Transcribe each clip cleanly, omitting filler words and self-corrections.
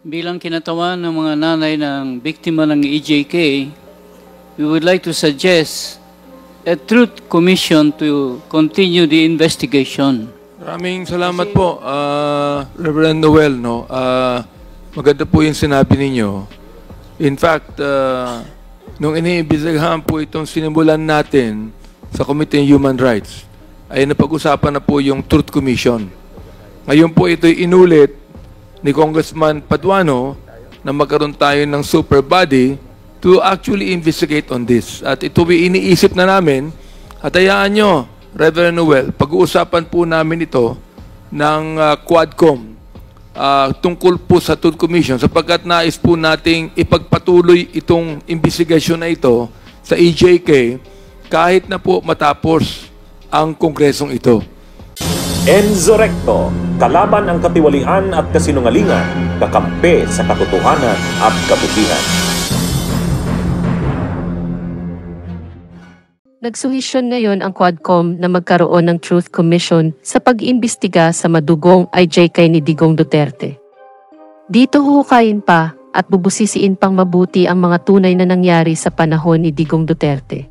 Bilang kinatawan ng mga nanay ng biktima ng EJK, we would like to suggest a truth commission to continue the investigation. Maraming salamat po, Reverend Noel. No? Maganda po yung sinabi ninyo. In fact, nung iniimbestigahan po itong sinimulan natin sa Committee on Human Rights, ay napag-usapan na po yung Truth Commission. Ngayon po ito'y inulit ni Congressman Paduano na magkaroon tayo ng super body to actually investigate on this. At ito iniisip na namin, at hayaan nyo, Reverend Noel, pag-uusapan po namin ito ng Quadcom tungkol po sa Truth Commission sapagkat nais po nating ipagpatuloy itong investigasyon na ito sa EJK kahit na po matapos ang kongresong ito. Enzo Recto, kalaban ang katiwalian at kasinungalingan, kakampi sa katotohanan at kabutihan. Nagsuhisyon ngayon ang Quadcom na magkaroon ng Truth Commission sa pag-imbestiga sa madugong IJK ni Digong Duterte. Dito huhukayin pa at bubusisiin pang mabuti ang mga tunay na nangyari sa panahon ni Digong Duterte.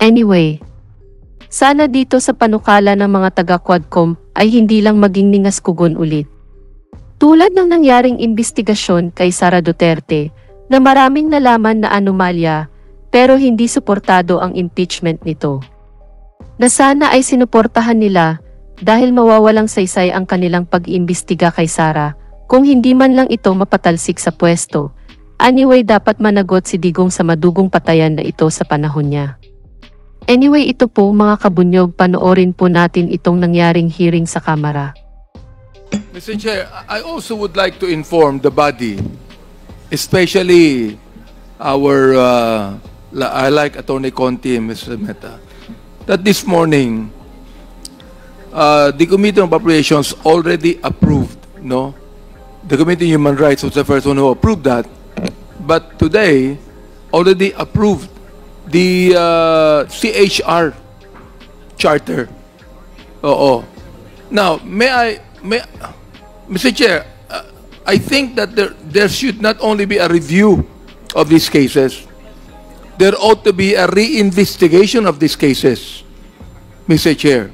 Anyway, sana dito sa panukala ng mga taga-Quadcom ay hindi lang maging ningaskugon ulit. Tulad ng nangyaring investigasyon kay Sara Duterte na maraming nalaman na anomalya pero hindi suportado ang impeachment nito. Na sana ay sinuportahan nila dahil mawawalang saysay ang kanilang pag-iimbestiga kay Sara kung hindi man lang ito mapatalsik sa pwesto. Anyway, dapat managot si Digong sa madugong patayan na ito sa panahon niya. Anyway, ito po mga kabunyog, panoorin po natin itong nangyaring hearing sa Kamara. Mr. Chair, I also would like to inform the body, especially our, I like Attorney Conti and Mr. Mehta, that this morning, the Committee on Appropriations already approved, no? The Committee on Human Rights was the first one who approved that, but today, already approved the CHR charter. Oo. Now, Mr. Chair, I think that there should not only be a review of these cases, there ought to be a reinvestigation of these cases, Mr. Chair.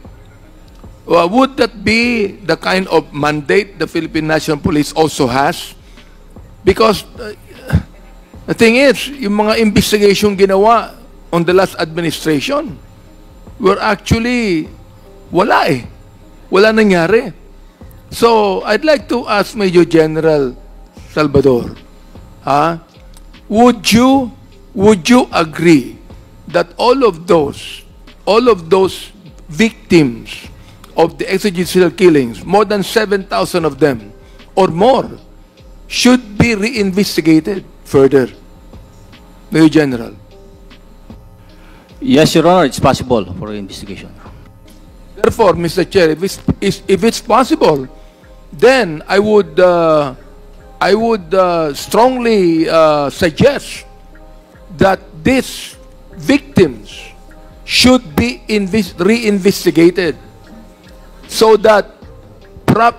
Would that be the kind of mandate the Philippine National Police also has? Because the thing is, yung mga investigation ginawa on the last administration were actually wala eh. Wala nangyari. So, I'd like to ask Major General Salvador, would you agree that all of those victims of the extrajudicial killings, more than 7,000 of them or more, should be reinvestigated further? Major General. Yes, Your Honor, it's possible for investigation. Therefore, Mr. Chair, if it's possible, then I would strongly suggest that these victims should be reinvestigated so that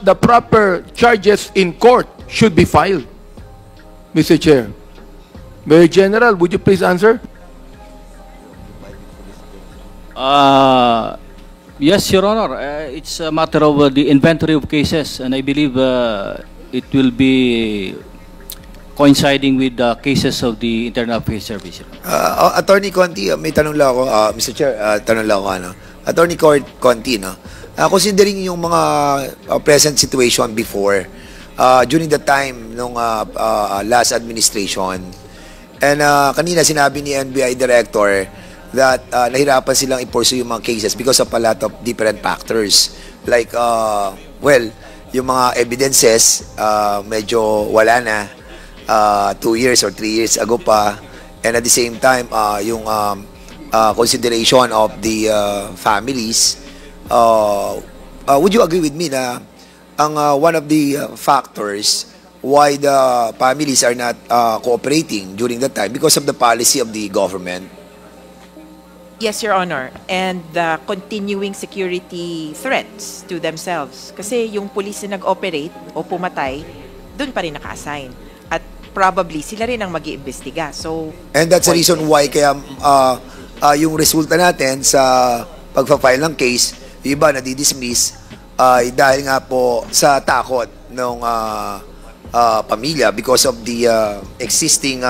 the proper charges in court should be filed. Mr. Chair. Mayor General, would you please answer? Yes, Your Honor. It's a matter of the inventory of cases, and I believe it will be coinciding with the cases of the Internal Affairs Service. Attorney Conti, may tanong lang ako, Mr. Chair, tanong lang ako, Attorney Conti, no? Considering yung mga present situation before, during the time nung last administration, and kanina sinabi ni NBI Director that nahirapan silang i-pursue yung mga cases because of a lot of different factors. Like, well, yung mga evidences, medyo wala na 2 years or 3 years ago pa. And at the same time, yung consideration of the families, would you agree with me na ang one of the factors why the families are not cooperating during that time because of the policy of the government? Yes, Your Honor. And the continuing security threats to themselves. Kasi yung police na nag-operate o pumatay, doon pa rin naka-assign. At probably sila rin ang mag-iimbestiga. So, And that's the reason why kaya yung resulta natin sa pagpa-file ng case, yung iba nadi-dismiss dahil nga po sa takot ng pamilya because of the existing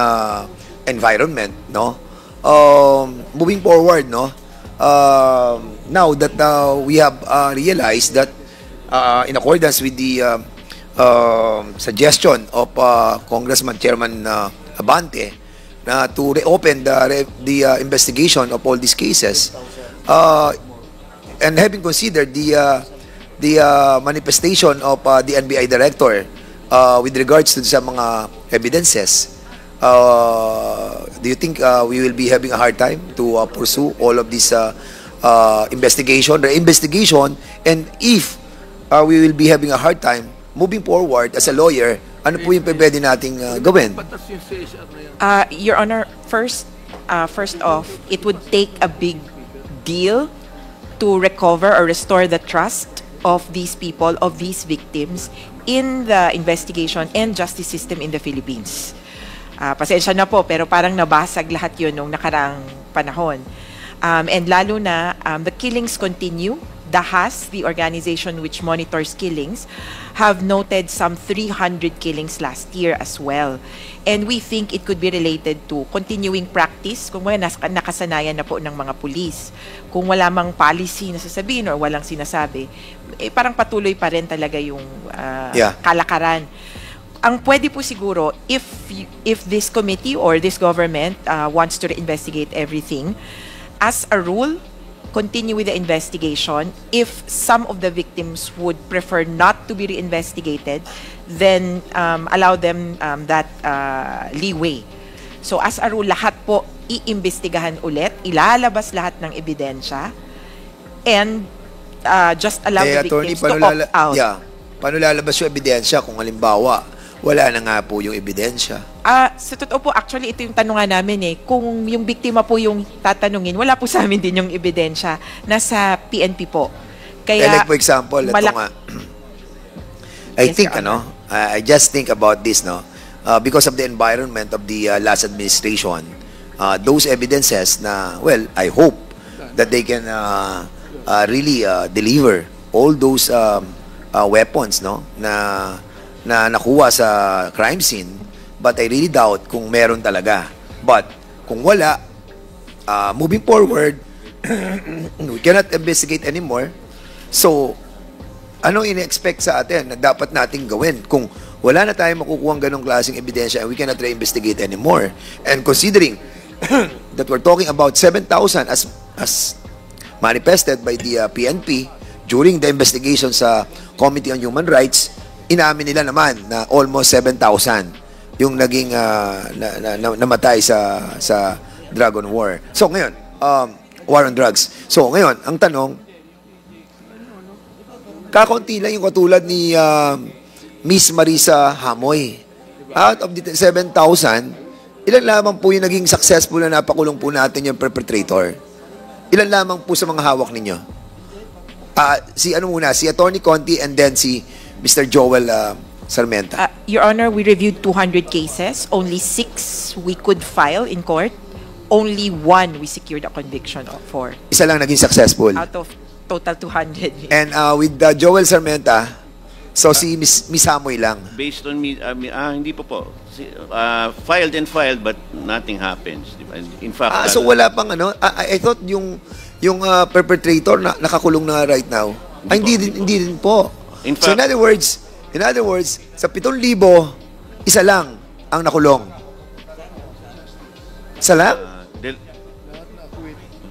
environment, no? Moving forward, no? Now that we have realized that in accordance with the suggestion of Congressman Chairman Abante to reopen the investigation of all these cases, and having considered the manifestation of the NBI director with regards to sa mga evidences, do you think we will be having a hard time to pursue all of this investigation, and if we will be having a hard time moving forward as a lawyer, ano po yung pwede nating gawin? Your Honor, first off, it would take a big deal to recover or restore the trust of these people, of these victims, in the investigation and justice system in the Philippines. Pasensya na po, pero parang nabasag lahat yun nung nakaraang panahon. And lalo na, the killings continue. DAHAS, the organization which monitors killings, have noted some 300 killings last year as well. And we think it could be related to continuing practice, kung nakasanayan na po ng mga pulis. Kung wala mang policy na sasabihin or walang sinasabi, parang patuloy pa rin talaga yung kalakaran. Ang pwede po siguro, if this committee or this government wants to investigate everything, as a rule, continue with the investigation. If some of the victims would prefer not to be reinvestigated, then allow them that leeway. So as a rule, lahat po iimbestigahan ulit, ilalabas lahat ng ebidensya, and just allow the victims to opt out. Paano lalabas yung ebidensya kung halimbawa wala na nga po yung ebidensya? Sa totoo po, actually, ito yung tanungan namin eh. Kung yung biktima po yung tatanungin, wala po sa amin din yung ebidensya. Nasa PNP po. Kaya, like for example, ito nga. I think, I just think about this, no? Because of the environment of the last administration, those evidences na, well, I hope that they can really deliver all those weapons, no? Na nakuha sa crime scene, but I really doubt kung meron talaga. But kung wala, moving forward, we cannot investigate anymore. So, ano in-expect sa atin na dapat nating gawin kung wala na tayong makukuha ganong klaseng ebidensya and we cannot re-investigate anymore? And considering that we're talking about 7,000 as manifested by the PNP during the investigation sa Committee on Human Rights, inamin nila naman na almost 7,000 yung naging namatay sa drug on war. So ngayon, war on drugs. So ngayon, ang tanong, kakaunti lang yung katulad ni Miss Marisa Hamoy. Out of the 7,000, ilan lamang po yung naging successful na napakulong po natin yung perpetrator? Ilan lamang po sa mga hawak ninyo? Si Attorney Conti and then si Mr. Joel Sarmenta. Your Honor, we reviewed 200 cases. Only 6 we could file in court. Only 1 we secured a conviction for. Isa lang naging successful. Out of total 200. And with Joel Sarmenta, so si Miss Hamoy lang. Based on me, hindi po. Filed but nothing happens. In fact, so wala pang I thought yung perpetrator na nakakulong na right now. Hindi din po. In fact, so in other words, sa 7,000, isa lang ang nakulong. Isa lang?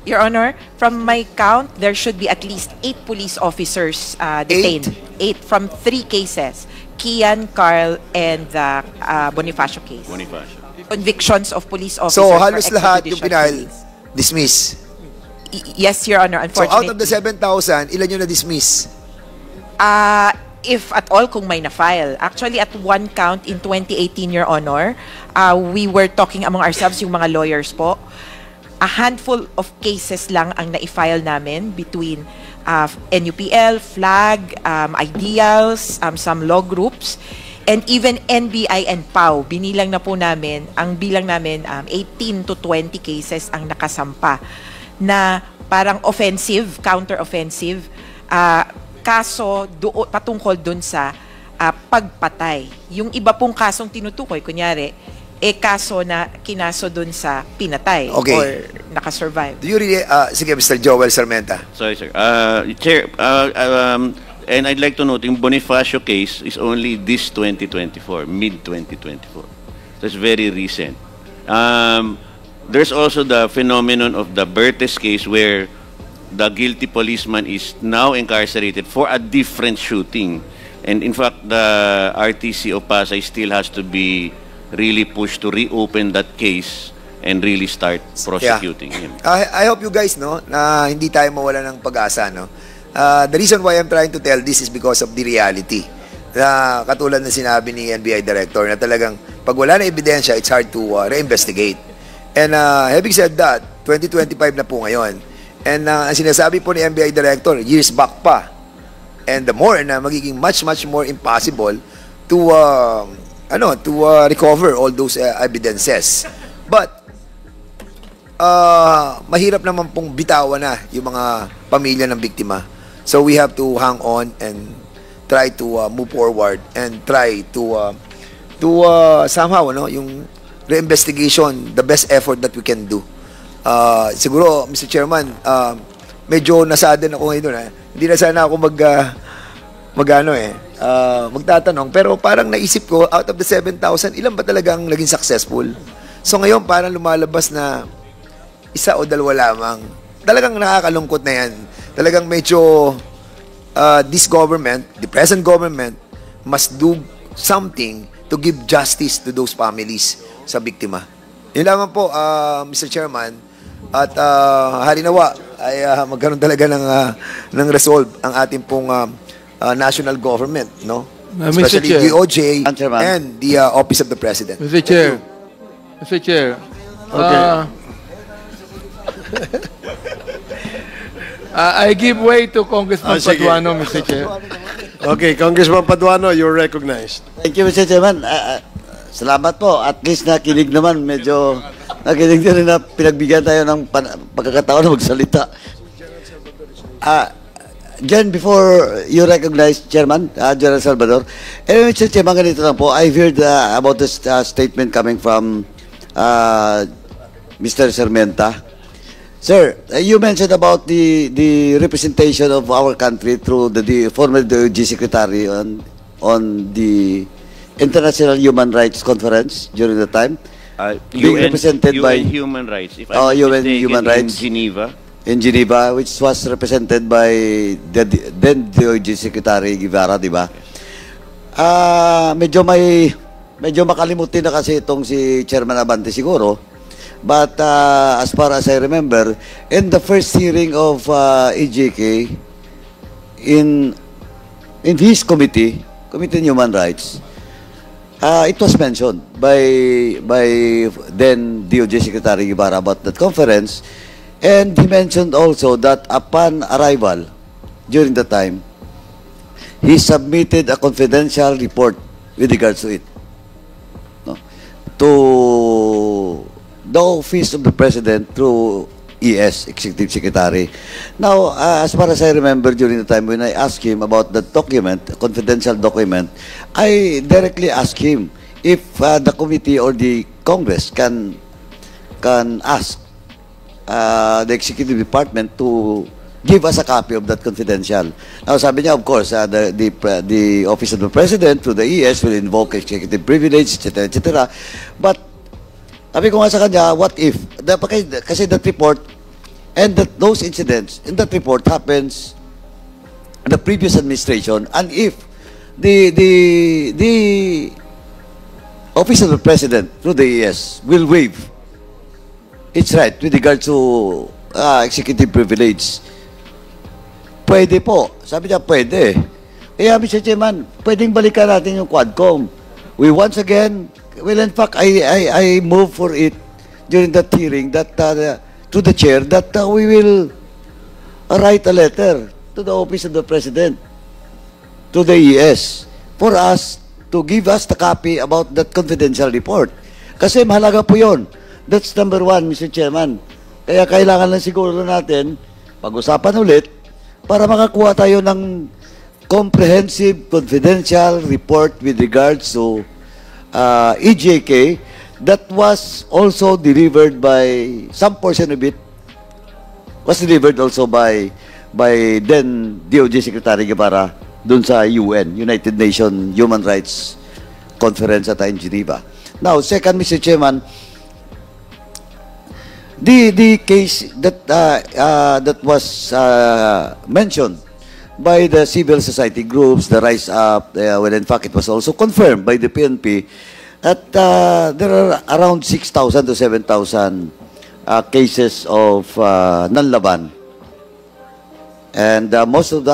Your Honor, from my count, there should be at least 8 police officers detained. 8 from 3 cases. Kian, Carl, and the Bonifacio case. Bonifacio. Convictions of police officers. So halos lahat yung pinahal, dismiss. Yes, Your Honor, unfortunately. So out of the 7,000, ilan yung na-dismiss? If at all, kung may na-file. Actually, at one count in 2018, Your Honor, we were talking among ourselves, yung mga lawyers po. A handful of cases lang ang na-file namin between NUPL, FLAG, Ideals, some law groups. And even NBI and PAO, binilang na po namin, ang bilang namin 18 to 20 cases ang nakasampa na parang offensive, counter-offensive, kaso patungkol dun sa pagpatay. Yung iba pong kasong tinutukoy, kunyari, kaso na kinaso dun sa pinatay or nakasurvive. Do you really, sige, Mr. Joel Sarmenta. Sorry, sir. Chair, and I'd like to note, yung Bonifacio case is only this 2024, mid-2024. So it's very recent. There's also the phenomenon of the Bertes case where the guilty policeman is now incarcerated for a different shooting. And in fact, the RTC of Pasay still has to be really pushed to reopen that case and really start prosecuting him. I hope you guys know na hindi tayo mawala ng pag-asa, no? The reason why I'm trying to tell this is because of the reality. Na katulad na sinabi ni NBI Director na talagang pag wala na ebidensya, it's hard to re-investigate. And having said that, 2025 na po ngayon. And ang sinasabi po ni NBI Director, years back pa. And the more na magiging much more impossible to recover all those evidences. But mahirap naman pong bitawan na yung mga pamilya ng biktima. So we have to hang on and try to move forward and try to somehow yung re-investigation, the best effort that we can do. Siguro, Mr. Chairman, medyo nasadin ako ngayon. Hindi na sana ako magtatanong. Pero parang naisip ko, out of the 7,000, ilan ba talagang naging successful? So ngayon, parang lumalabas na isa o dalawa lamang. Talagang nakakalungkot na yan. Talagang medyo this government, the present government, must do something to give justice to those families sa biktima. Yun lamang po, Mr. Chairman. At harinawa ay magkaroon talaga ng resolve ang ating pong national government, no? Especially the DOJ and the Office of the President. Mr. Chair. Mr. Chair. Okay. I give way to Congressman Paduano, Mr. Chair. Okay, Congressman Paduano, you're recognized. Thank you, Mr. Chairman. Salamat po. At least nakinig naman. Medyo nakinig din na pinagbigyan tayo ng pagkakataon na magsalita. Jen, before you recognize Chairman, General Salvador, Mr. Chairman, ganito lang po. I've heard about this statement coming from Mr. Sarmenta. Sir, you mentioned about the representation of our country through the former DOJ Secretary on the International Human Rights Conference during the time. Being represented by Human Rights. If I'm UN Human Rights in Geneva, which was represented by the then DOJ Secretary Guevara, di ba? Medyo makalimutin na kasi itong si Chairman Abante siguro. But as far as I remember, in the first hearing of EJK in his Committee on Human Rights, it was mentioned by then DOJ Secretary Guevara about that conference, and he mentioned also that upon arrival during the time, he submitted a confidential report with regards to it, no, to the Office of the President through ES, Executive Secretary. Now, as far as I remember during the time when I asked him about the document, a confidential document, I directly asked him if the committee or the Congress can ask the Executive Department to give us a copy of that confidential. Now, sabi niya, of course, the Office of the President through the ES will invoke executive privilege, etc., etc. But sabi ko nga sa kanya, what if? Kasi that report and those incidents in that report happens in the previous administration, and if the Office of the President through the ES will waive its right with regard to executive privilege, pwede po. Sabi niya, pwede. Kaya, Mr. Chairman, pwedeng balikan natin yung Quadcom. We once again, well, in fact, I move for it during that hearing that to the chair that we will write a letter to the Office of the President, to the ES, for us to give us the copy about that confidential report. Kasi mahalaga po yun. That's number one, Mr. Chairman. Kaya kailangan lang siguro natin pag-usapan ulit para makakuha tayo ng comprehensive confidential report with regards to EJK that was also delivered by, some portion of it was delivered also by then DOJ Secretary Guevara dun sa UN, United Nations Human Rights Conference at in Geneva. Now, second, Mr. Chairman, the case that that was mentioned by the civil society groups, the Rise Up, well, in fact, it was also confirmed by the PNP that there are around 6,000 to 7,000 cases of nanlaban. And most of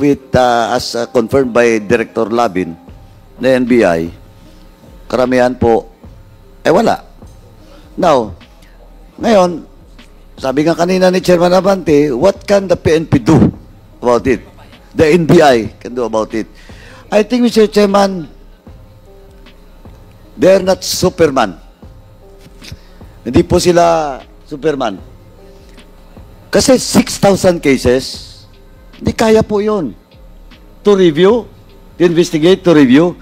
it, as confirmed by Director Labin, na NBI, karamihan po, wala. Now, ngayon, sabi nga kanina ni Chairman Abante, what can the PNP do about it? The NBI can do about it. I think, Mr. Chairman, they're not Superman. Hindi po sila Superman. Kasi 6,000 cases, hindi kaya po yun. To review, to investigate, to review.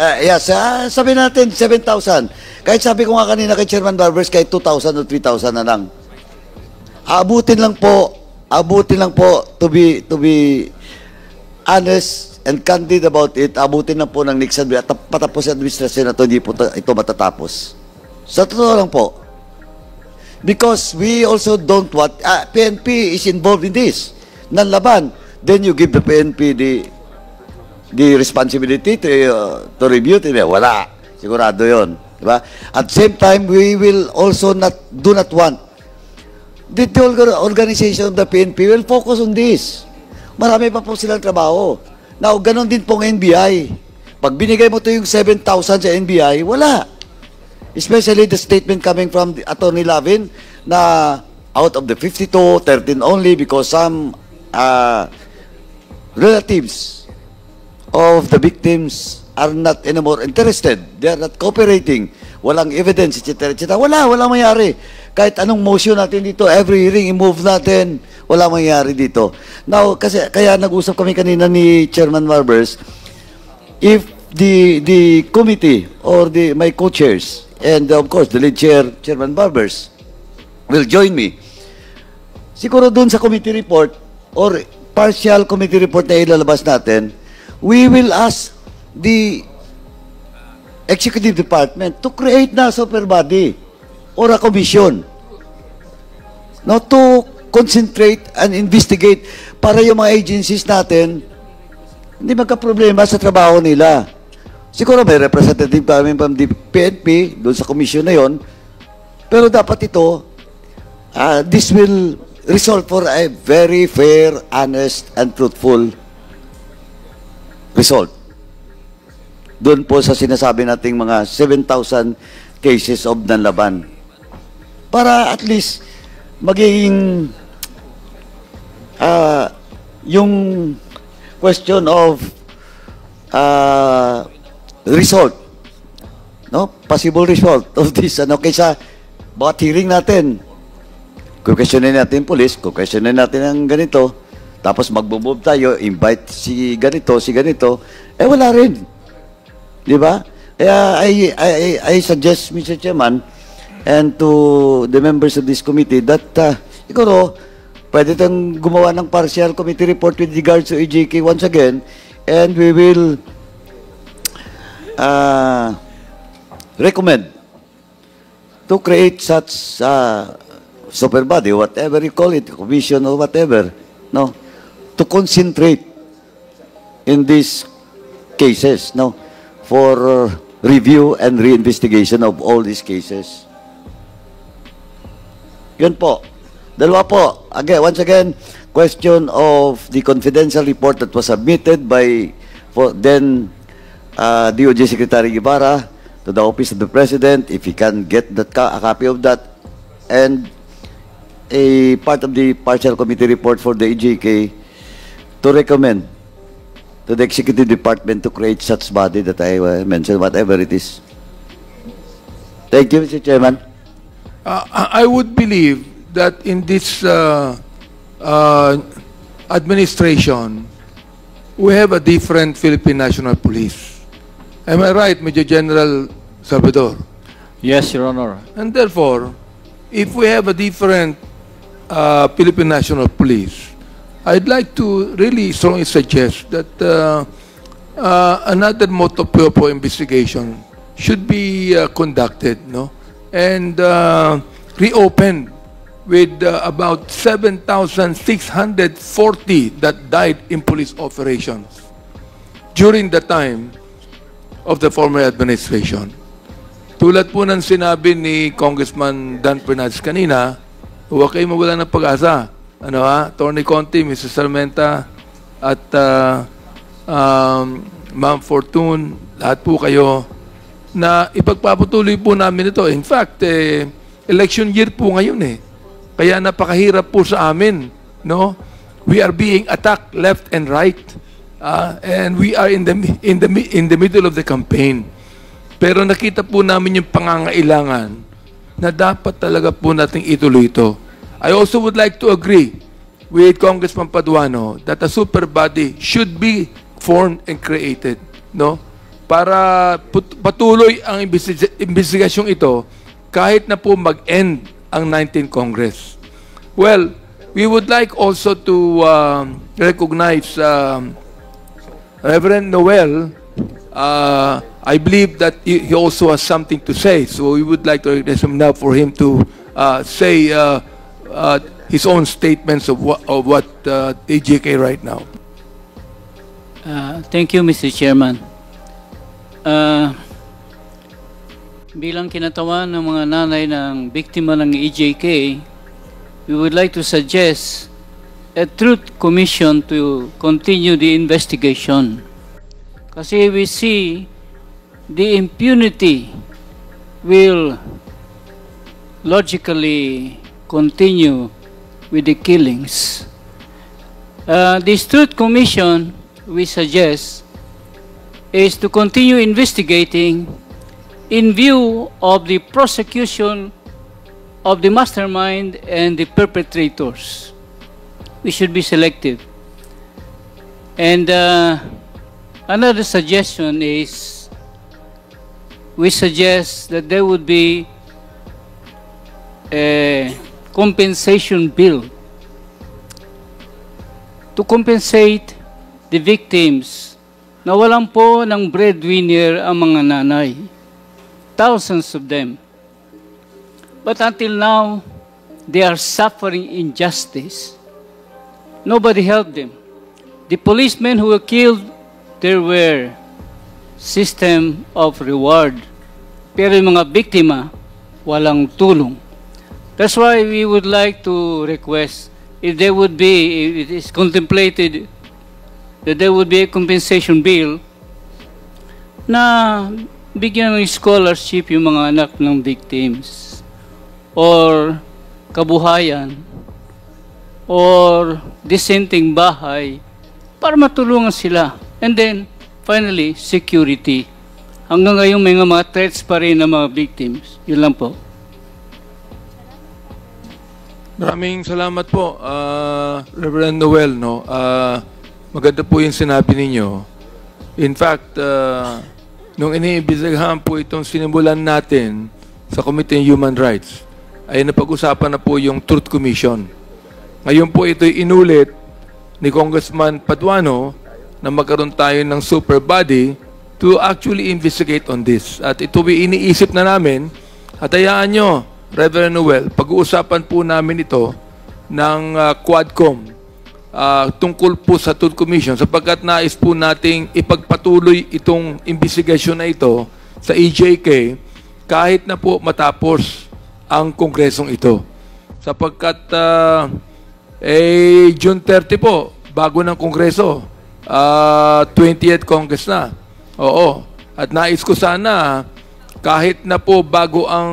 Yes, sabi natin 7,000. Kahit sabi ko nga kanina kay Chairman Barbers, kahit 2,000 o 3,000 na lang. Abutin lang po to be honest and candid about it. Abutin lang po ng next at patapos ang administrasyon na hindi po ito matatapos. Sa totoo lang po. Because we also don't want, PNP is involved in this. Nanlaban. Then you give the PNP the responsibility to review it. Wala. Sigurado yun. Diba? At the same time, we will also do not want the organization of the PNP will focus on this. Marami pa po silang trabaho. Now, ganon din pong NBI. Pag binigay mo to yung 7,000 sa NBI, wala. Especially the statement coming from the Attorney Lavin na out of the 52, 13 only because some relatives of the victims are not anymore interested. They are not cooperating. Walang evidence, etc. etc. Walang mayari. Kahit anong motion natin dito, every hearing, i-move natin, wala mangyayari dito. Now, kaya nag-usap kami kanina ni Chairman Barbers, if the committee or my co-chairs, and of course, the lead chair, Chairman Barbers, will join me, siguro dun sa committee report or partial committee report na ilalabas natin, we will ask the executive department to create na super body or a commission to concentrate and investigate para yung mga agencies natin hindi magka-problema sa trabaho nila. Siguro may representative kami from the PNP doon sa commission na yon, pero dapat ito this will result for a very fair, honest, and truthful result. Doon po sa sinasabi nating mga 7,000 cases of nanlaban. Para at least magiging yung question of result, possible result of this, kaysa bawat hearing natin, kukwestyunin natin police, kukwestyunin natin ang ganito, tapos magbo-move tayo, invite si ganito, wala rin. Di ba? Kaya I suggest, Mr. Chairman, and to the members of this committee that siguro pwede tayong gumawa ng partial committee report with regards to EJK once again, and we will recommend to create such super body, whatever you call it, commission or whatever, to concentrate in these cases, for review and reinvestigation of all these cases. Yun po. Dalawa po. Once again, question of the confidential report that was submitted by then DOJ Secretary Guevara to the Office of the President, if he can get a copy of that, and a part of the partial committee report for the EJK to recommend to the executive department to create such body that I mentioned, whatever it is? Thank you, Mr. Chairman. I would believe that in this administration, we have a different Philippine National Police. Am I right, Major General Salvador? Yes, Your Honor. And therefore, if we have a different Philippine National Police, I'd like to really strongly suggest that another motu proprio investigation should be conducted, no, and reopened with about 7,640 that died in police operations during the time of the former administration. Tulad po ng sinabi ni Congressman Dan Fernandez kanina, huwag kayo mawala ng pag-asa. Ano ha? Attorney Conti, Mrs. Salmenta, at Ma'am Fortune, lahat po kayo, na ipagpapatuloy po namin ito. In fact, election year po ngayon eh. Kaya napakahirap po sa amin, no? We are being attacked left and right. And we are in the middle of the campaign. Pero nakita po namin yung pangangailangan na dapat talaga po nating ituloy ito. I also would like to agree with Congressman Paduano that a super body should be formed and created, no? Para patuloy ang investigasyong ito kahit na po mag-end ang 19th Congress. Well, we would like also to recognize Reverend Noel. I believe that he also has something to say, so we would like to recognize him now for him to say his own statements of what AJK right now. Thank you, Mr. Chairman. Bilang kinatawan ng mga nanay ng biktima ng EJK, we would like to suggest a truth commission to continue the investigation. Kasi we see the impunity will logically continue with the killings. This truth commission, we suggest, is to continue investigating in view of the prosecution of the mastermind and the perpetrators. We should be selective. And another suggestion is, we suggest that there would be a compensation bill to compensate the victims na walang po ng breadwinner ang mga nanay. Thousands of them. But until now, they are suffering injustice. Nobody helped them. The policemen who were killed, there were system of reward. Pero yung mga biktima, walang tulong. That's why we would like to request, if there would be, if it is contemplated that there would be a compensation bill na bigyan ng scholarship yung mga anak ng victims or kabuhayan or dissenting bahay para matulungan sila. And then, finally, security. Hanggang ngayon may mga threats pa rin ng mga victims. Yun lang po. Maraming salamat po, Reverend Noel. No? Maganda po yung sinabi ninyo. In fact, nung iniimbestigahan po itong sinimulan natin sa Committee on Human Rights, ay napag-usapan na po yung Truth Commission. Ngayon po ito'y inulit ni Congressman Paduano na magkaroon tayo ng super body to actually investigate on this. At ito iniisip na namin, at hayaan nyo, Reverend Noel, pag-uusapan po namin ito ng Quadcom tungkol po sa Truth Commission sapagkat nais po nating ipagpatuloy itong investigasyon na ito sa EJK kahit na po matapos ang kongresong ito. Sapagkat June 30 po, bago ng kongreso, 20th Congress na. Oo. At nais ko sana, kahit na po bago ang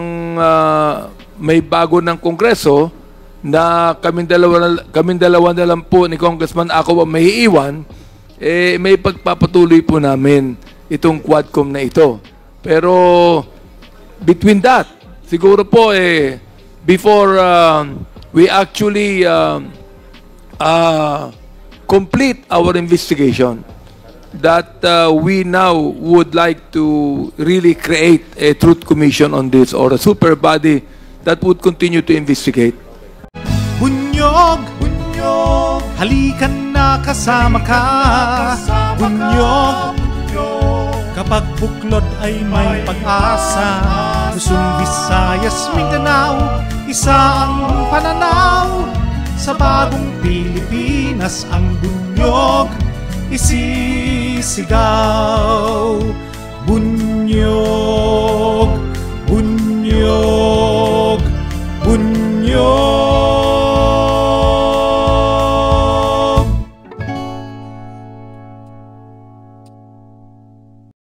may bago ng kongreso, na kaming dalawa na lang po ni Congressman ako ang maiiwan, may pagpapatuloy po namin itong Quadcom na ito. Pero between that, siguro po before we actually complete our investigation, that we now would like to really create a truth commission on this, or a super body that would continue to investigate. Bunyog, bunyog, halikan na kasama ka. Bunyog, kapag buklod ay may pag-asa. Luzon, Visayas, Mindanao, isa ang pananaw. Sa bagong Pilipinas ang bunyog isisigaw. Bunyog.